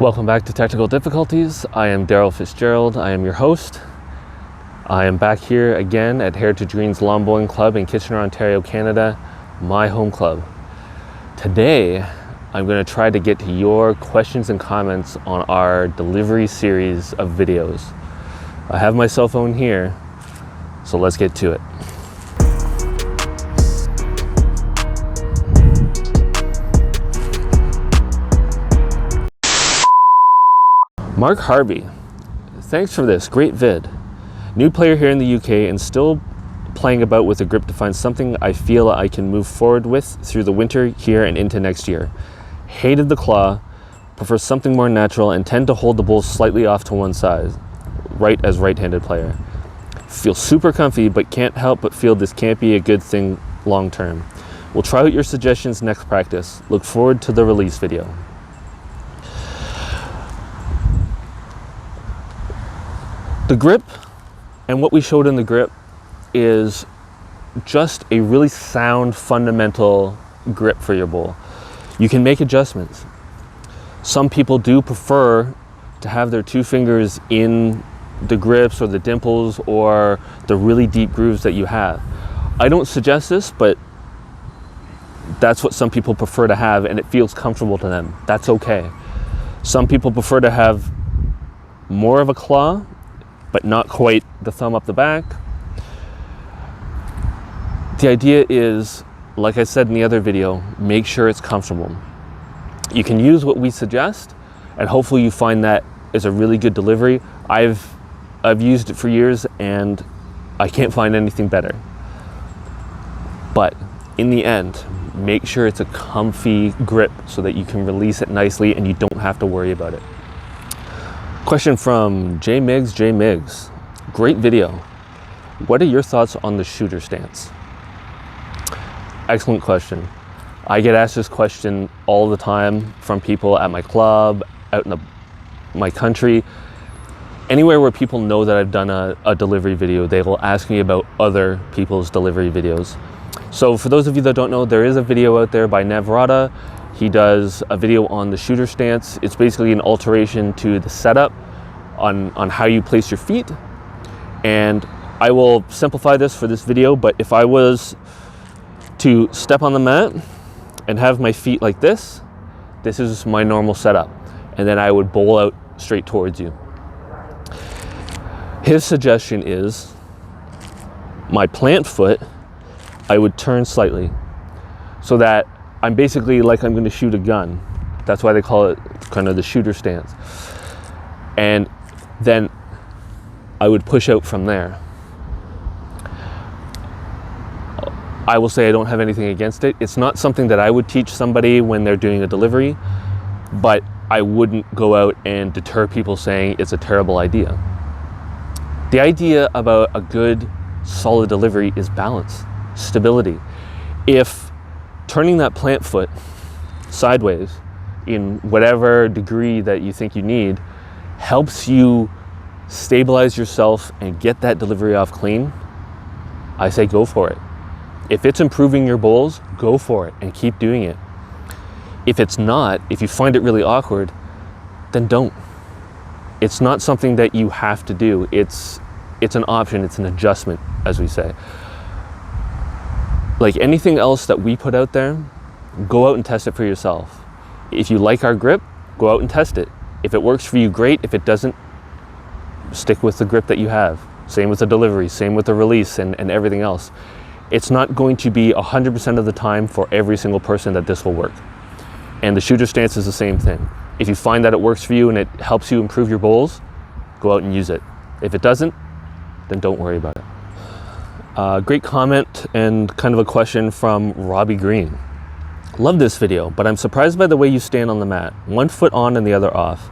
Welcome back to Technical Difficulties. I am Darryl Fitzgerald. I am your host. I am back here again at Heritage Greens Lawn Bowling Club in Kitchener, Ontario, Canada, my home club. Today, I'm going to try to get to your questions and comments on our delivery series of videos. I have my cell phone here, so let's get to it. Mark Harvey, thanks for this, great vid. New player here in the UK and still playing about with a grip to find something I feel I can move forward with through the winter here and into next year. Hated the claw, prefer something more natural and tend to hold the bowl slightly off to one side, right as right-handed player. Feel super comfy but can't help but feel this can't be a good thing long term. We'll try out your suggestions next practice. Look forward to the release video. The grip and what we showed in the grip is just a really sound, fundamental grip for your bowl. You can make adjustments. Some people do prefer to have their two fingers in the grips or the dimples or the really deep grooves that you have. I don't suggest this, but that's what some people prefer to have and it feels comfortable to them. That's okay. Some people prefer to have more of a claw, but not quite the thumb up the back. The idea is, like I said in the other video, make sure it's comfortable. You can use what we suggest, and hopefully you find that is a really good delivery. I've used it for years, and I can't find anything better. But in the end, make sure it's a comfy grip so that you can release it nicely and you don't have to worry about it. Question from J Miggs. Great video. What are your thoughts on the shooter stance? Excellent question. I get asked this question all the time from people at my club, out in my country. Anywhere where people know that I've done a delivery video, they will ask me about other people's delivery videos. So for those of you that don't know, there is a video out there by Navrata. He does a video on the shooter stance. It's basically an alteration to the setup on how you place your feet. And I will simplify this for this video, but if I was to step on the mat and have my feet like this is my normal setup. And then I would bowl out straight towards you. His suggestion is my plant foot, I would turn slightly so that I'm basically like I'm going to shoot a gun. That's why they call it kind of the shooter stance. And then I would push out from there. I will say I don't have anything against it. It's not something that I would teach somebody when they're doing a delivery, but I wouldn't go out and deter people saying it's a terrible idea. The idea about a good, solid delivery is balance, stability. If turning that plant foot sideways in whatever degree that you think you need helps you stabilize yourself and get that delivery off clean, I say go for it. If it's improving your bowls, go for it and keep doing it. If it's not, if you find it really awkward, then don't. It's not something that you have to do. It's an option, it's an adjustment, as we say. Like anything else that we put out there, go out and test it for yourself. If you like our grip, go out and test it. If it works for you, great. If it doesn't, stick with the grip that you have. Same with the delivery, same with the release and everything else. It's not going to be 100% of the time for every single person that this will work. And the shooter stance is the same thing. If you find that it works for you and it helps you improve your bowls, go out and use it. If it doesn't, then don't worry about it. Great comment and kind of a question from Robbie Green. Love this video, but I'm surprised by the way you stand on the mat. One foot on and the other off.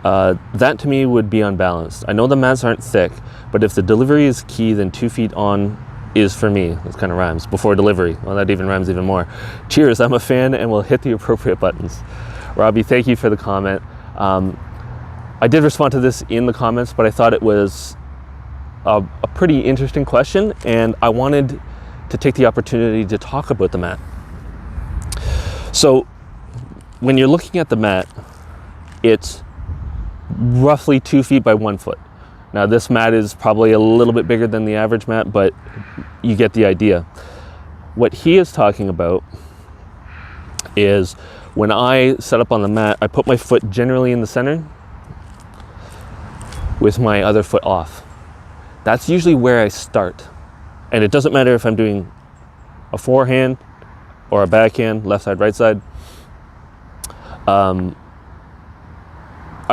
That to me would be unbalanced. I know the mats aren't thick, but if the delivery is key, then 2 feet on is for me. That kind of rhymes. Before delivery. Well, that even rhymes even more. Cheers, I'm a fan and will hit the appropriate buttons. Robbie, thank you for the comment. I did respond to this in the comments, but I thought it was a pretty interesting question, and I wanted to take the opportunity to talk about the mat. So when you're looking at the mat, it's roughly 2 feet by 1 foot. Now this mat is probably a little bit bigger than the average mat, but you get the idea. What he is talking about is when I set up on the mat, I put my foot generally in the center with my other foot off. That's usually where I start. And it doesn't matter if I'm doing a forehand or a backhand, left side, right side. I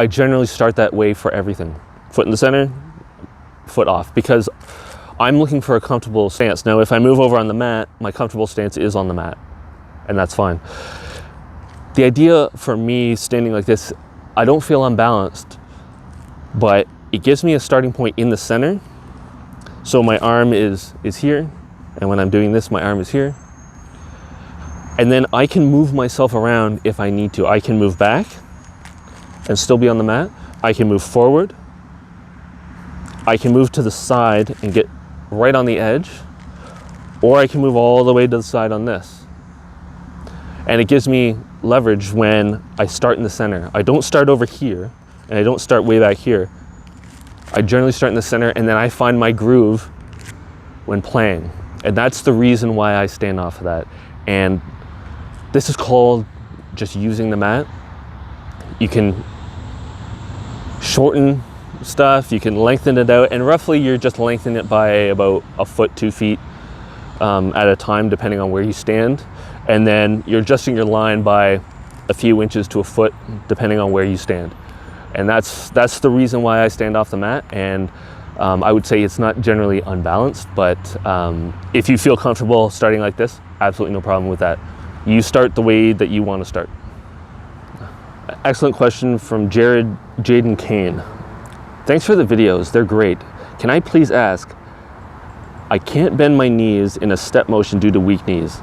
generally start that way for everything. Foot in the center, foot off, because I'm looking for a comfortable stance. Now, if I move over on the mat, my comfortable stance is on the mat, and that's fine. The idea for me standing like this, I don't feel unbalanced, but it gives me a starting point in the center. So my arm is here, and when I'm doing this, my arm is here. And then I can move myself around if I need to. I can move back and still be on the mat. I can move forward. I can move to the side and get right on the edge, or I can move all the way to the side on this. And it gives me leverage when I start in the center. I don't start over here, and I don't start way back here. I generally start in the center, and then I find my groove when playing. And that's the reason why I stand off of that. And this is called just using the mat. You can shorten stuff, you can lengthen it out, and roughly you're just lengthening it by about a foot, 2 feet at a time, depending on where you stand. And then you're adjusting your line by a few inches to a foot, depending on where you stand. And that's the reason why I stand off the mat. And I would say it's not generally unbalanced, but if you feel comfortable starting like this, absolutely no problem with that. You start the way that you want to start. Excellent question from Jaden Kane. Thanks for the videos, they're great. Can I please ask, I can't bend my knees in a step motion due to weak knees,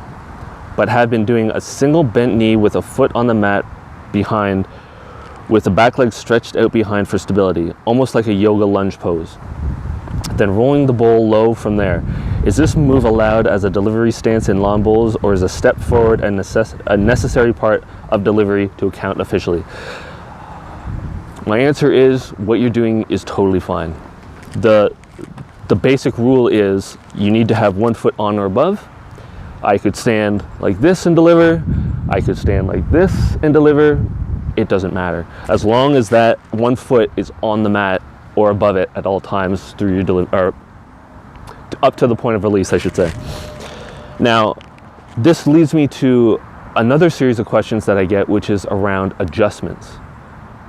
but have been doing a single bent knee with a foot on the mat behind, with the back leg stretched out behind for stability, almost like a yoga lunge pose. Then rolling the bowl low from there. Is this move allowed as a delivery stance in lawn bowls, or is a step forward a necessary part of delivery to count officially? My answer is, what you're doing is totally fine. The basic rule is you need to have 1 foot on or above. I could stand like this and deliver. I could stand like this and deliver. It doesn't matter. As long as that 1 foot is on the mat or above it at all times through your delivery, or up to the point of release, I should say. Now, this leads me to another series of questions that I get, which is around adjustments.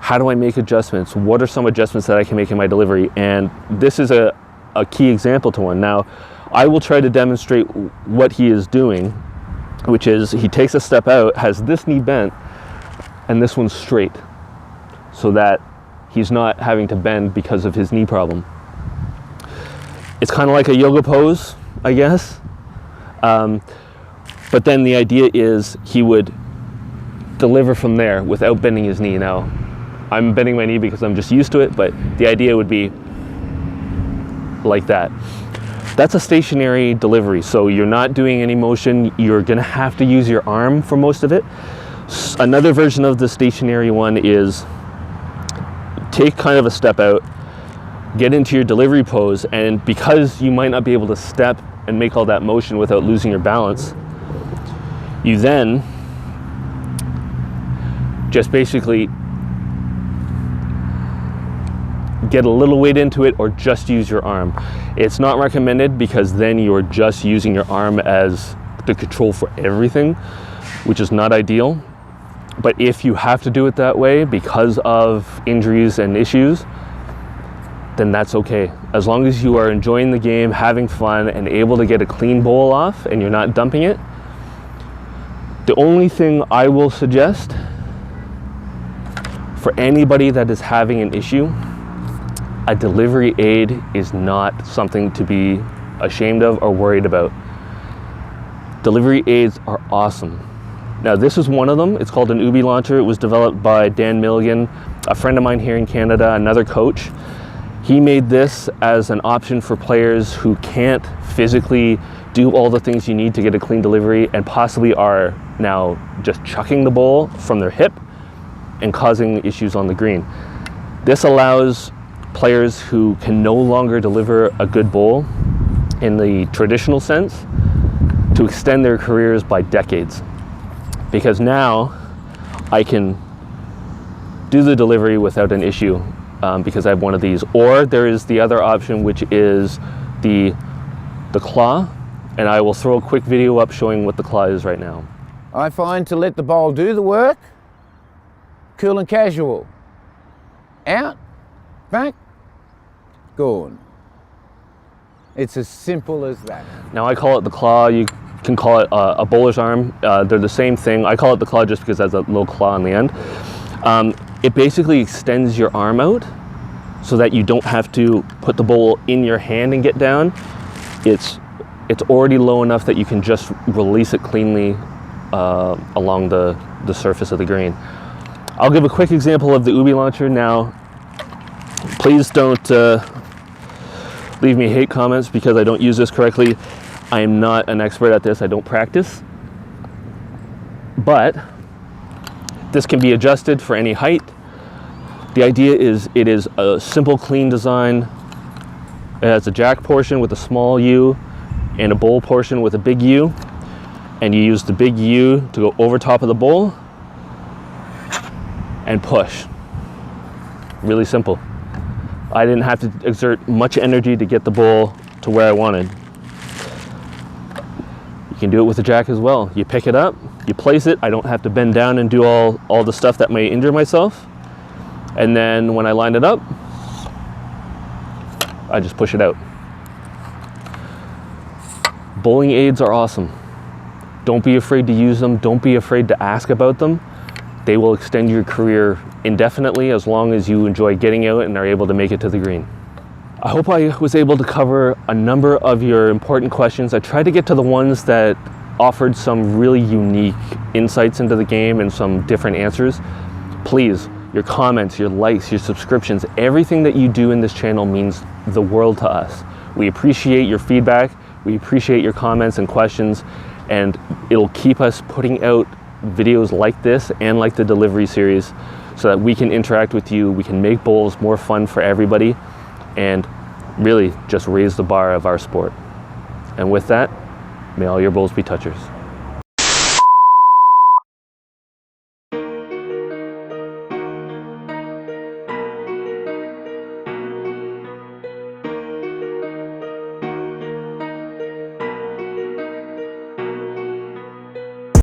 How do I make adjustments? What are some adjustments that I can make in my delivery? And this is a key example to one. Now, I will try to demonstrate what he is doing, which is he takes a step out, has this knee bent, and this one's straight, so that he's not having to bend because of his knee problem. It's kind of like a yoga pose, I guess. But then the idea is he would deliver from there without bending his knee. Now, I'm bending my knee because I'm just used to it, but the idea would be like that. That's a stationary delivery, so you're not doing any motion. You're gonna have to use your arm for most of it. Another version of the stationary one is take kind of a step out, get into your delivery pose, and because you might not be able to step and make all that motion without losing your balance, you then just basically get a little weight into it, or just use your arm. It's not recommended because then you're just using your arm as the control for everything, which is not ideal. But if you have to do it that way because of injuries and issues, then that's okay. As long as you are enjoying the game, having fun, and able to get a clean bowl off and you're not dumping it. The only thing I will suggest for anybody that is having an issue, a delivery aid is not something to be ashamed of or worried about. Delivery aids are awesome. Now, this is one of them. It's called an Ubi launcher. It was developed by Dan Milligan, a friend of mine here in Canada, another coach. He made this as an option for players who can't physically do all the things you need to get a clean delivery and possibly are now just chucking the bowl from their hip. and causing issues on the green. This allows players who can no longer deliver a good bowl in the traditional sense to extend their careers by decades. Because now I can do the delivery without an issue because I have one of these. Or there is the other option, which is the claw, and I will throw a quick video up showing what the claw is right now. I find to let the bowl do the work, cool and casual. Out, back, gone. It's as simple as that. Now I call it the claw. You can call it a bowler's arm. They're the same thing. I call it the claw just because it has a little claw on the end. It basically extends your arm out so that you don't have to put the bowl in your hand and get down. It's already low enough that you can just release it cleanly along the surface of the green. I'll give a quick example of the Ubi launcher now. Please don't leave me hate comments because I don't use this correctly. I am not an expert at this. I don't practice. But this can be adjusted for any height. The idea is it is a simple, clean design. It has a jack portion with a small U and a bowl portion with a big U. And you use the big U to go over top of the bowl and push. Really simple. I didn't have to exert much energy to get the bowl to where I wanted. You can do it with the jack as well. You pick it up, you place it. I don't have to bend down and do all the stuff that may injure myself. And then when I line it up, I just push it out. Bowling aids are awesome. Don't be afraid to use them. Don't be afraid to ask about them. They will extend your career indefinitely as long as you enjoy getting out and are able to make it to the green. I hope I was able to cover a number of your important questions. I tried to get to the ones that offered some really unique insights into the game and some different answers. Please, your comments, your likes, your subscriptions, everything that you do in this channel means the world to us. We appreciate your feedback. We appreciate your comments and questions, and it'll keep us putting out videos like this and like the delivery series so that we can interact with you. We can make bowls more fun for everybody and really just raise the bar of our sport. And with that, may all your bowls be touchers.